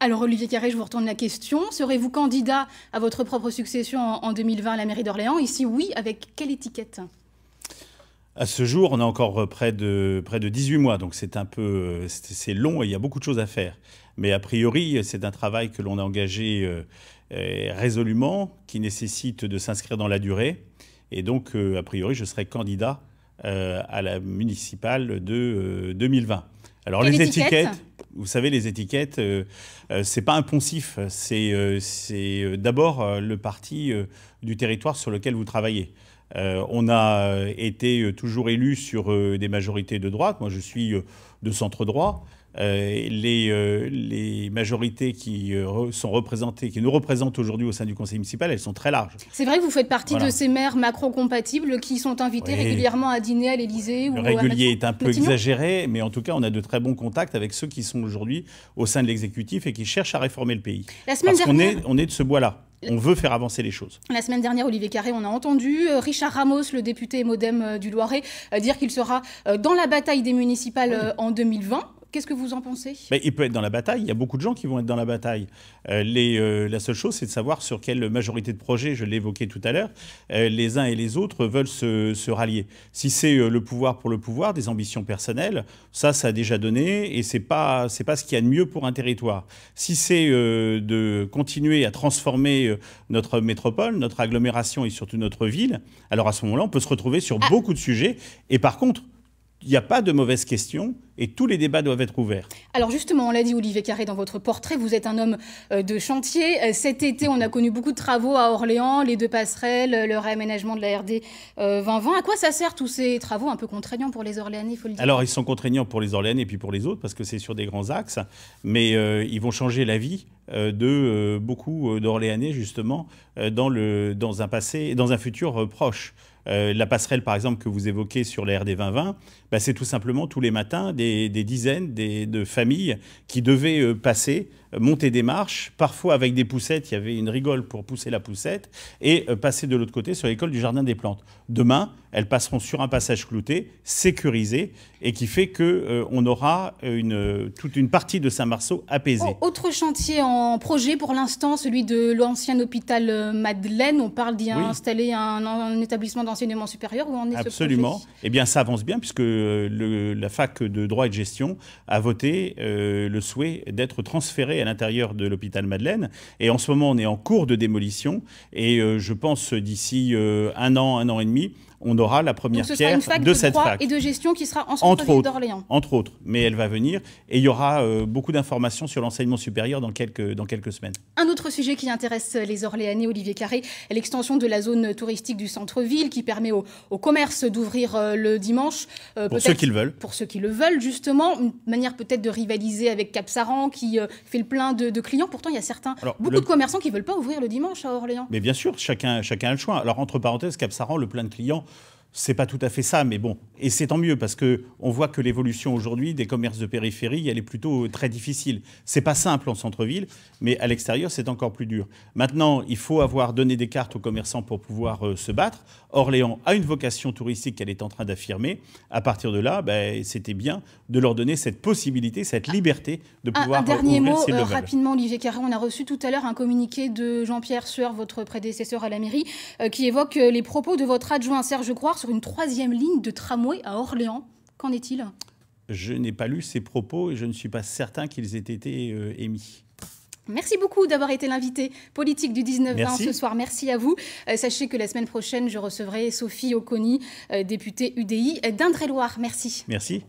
Alors Olivier Carré, je vous retourne la question. Serez-vous candidat à votre propre succession en 2020 à la mairie d'Orléans? Et si oui, avec quelle étiquette? À ce jour, on a encore près de 18 mois, donc c'est long et il y a beaucoup de choses à faire. Mais a priori, c'est un travail que l'on a engagé résolument, qui nécessite de s'inscrire dans la durée. Et donc, a priori, je serai candidat à la municipale de 2020. Alors quelle les étiquette, vous savez, les étiquettes, c'est pas un poncif, c'est d'abord le parti du territoire sur lequel vous travaillez. On a été toujours élu sur des majorités de droite. Moi, je suis de centre droit. Les majorités qui sont représentées, qui nous représentent aujourd'hui au sein du conseil municipal, elles sont très larges. c'est vrai que vous faites partie Voilà. de ces maires macro-compatibles qui sont invités régulièrement à dîner à l'Élysée ou Le à régulier est un peu Matignon. exagéré, mais en tout cas, on a de très bons contacts avec ceux qui sont aujourd'hui au sein de l'exécutif et qui cherchent à réformer le pays. La semaine Parce dernière, qu'on est de ce bois-là. On veut faire avancer les choses. La semaine dernière, Olivier Carré, on a entendu Richard Ramos, le député MoDem du Loiret, dire qu'il sera dans la bataille des municipales en 2020. Qu'est-ce que vous en pensez? Mais il peut être dans la bataille, il y a beaucoup de gens qui vont être dans la bataille. La seule chose, c'est de savoir sur quelle majorité de projets, je l'ai évoqué tout à l'heure, les uns et les autres veulent se rallier. Si c'est le pouvoir pour le pouvoir, des ambitions personnelles, ça a déjà donné et c'est pas ce qu'il y a de mieux pour un territoire. Si c'est de continuer à transformer notre métropole, notre agglomération et surtout notre ville, alors à ce moment-là, on peut se retrouver sur beaucoup de sujets. Et par contre, il n'y a pas de mauvaises questions et tous les débats doivent être ouverts. Alors justement, on l'a dit, Olivier Carré, dans votre portrait, vous êtes un homme de chantier. Cet été, on a connu beaucoup de travaux à Orléans, les 2 passerelles, le réaménagement de la RD 2020. À quoi ça sert tous ces travaux un peu contraignants pour les Orléanais, il faut le dire? Alors, ils sont contraignants pour les Orléanais et puis pour les autres parce que c'est sur des grands axes, mais ils vont changer la vie de beaucoup d'Orléanais justement dans un futur proche. La passerelle, par exemple, que vous évoquez sur la RD 2020, c'est tout simplement tous les matins des dizaines de familles qui devaient passer, monter des marches, parfois avec des poussettes, il y avait une rigole pour pousser la poussette, et passer de l'autre côté sur l'école du Jardin des Plantes. Demain, elles passeront sur un passage clouté, sécurisé, et qui fait qu'on aura toute une partie de Saint-Marceau apaisée. Autre chantier en projet pour l'instant, celui de l'ancien hôpital Madeleine. On parle d'y installer un établissement d'enseignement supérieur. Où en est Absolument. ce projet? Eh bien, ça avance bien puisque la fac de droit et de gestion a voté le souhait d'être transféré à l'intérieur de l'hôpital Madeleine. Et en ce moment, on est en cours de démolition. Et je pense d'ici un an et demi, on aura la première pierre de cette fac. Et de gestion qui sera en centre-ville d'Orléans. Entre autres, mais elle va venir et il y aura beaucoup d'informations sur l'enseignement supérieur dans quelques semaines. Un autre sujet qui intéresse les Orléanais, Olivier Carré, est l'extension de la zone touristique du centre-ville qui permet au commerce d'ouvrir le dimanche. Pour ceux qui le veulent. Pour ceux qui le veulent, justement. Une manière peut-être de rivaliser avec Cap-Saran qui fait le plein de clients. Pourtant, il y a beaucoup de commerçants qui ne veulent pas ouvrir le dimanche à Orléans. Mais bien sûr, chacun a le choix. Alors, entre parenthèses, Cap-Saran, le plein de clients, c'est pas tout à fait ça, mais bon. Et c'est tant mieux, parce qu'on voit que l'évolution aujourd'hui des commerces de périphérie, elle est plutôt très difficile. C'est pas simple en centre-ville, mais à l'extérieur, c'est encore plus dur. Maintenant, il faut avoir donné des cartes aux commerçants pour pouvoir se battre. Orléans a une vocation touristique qu'elle est en train d'affirmer. À partir de là, c'était bien de leur donner cette possibilité, cette liberté de pouvoir un dernier ouvrir mot, s'ils le veulent. rapidement, Olivier Carré. On a reçu tout à l'heure un communiqué de Jean-Pierre Sueur, votre prédécesseur à la mairie, qui évoque les propos de votre adjoint Serge Croire sur une 3e ligne de tramway à Orléans. Qu'en est-il? Je n'ai pas lu ces propos et je ne suis pas certain qu'ils aient été émis. Merci beaucoup d'avoir été l'invité politique du 19-20 ce soir. Merci à vous. Sachez que la semaine prochaine, je recevrai Sophie Oconi, députée UDI d'Indre-et-Loire. Merci. Merci.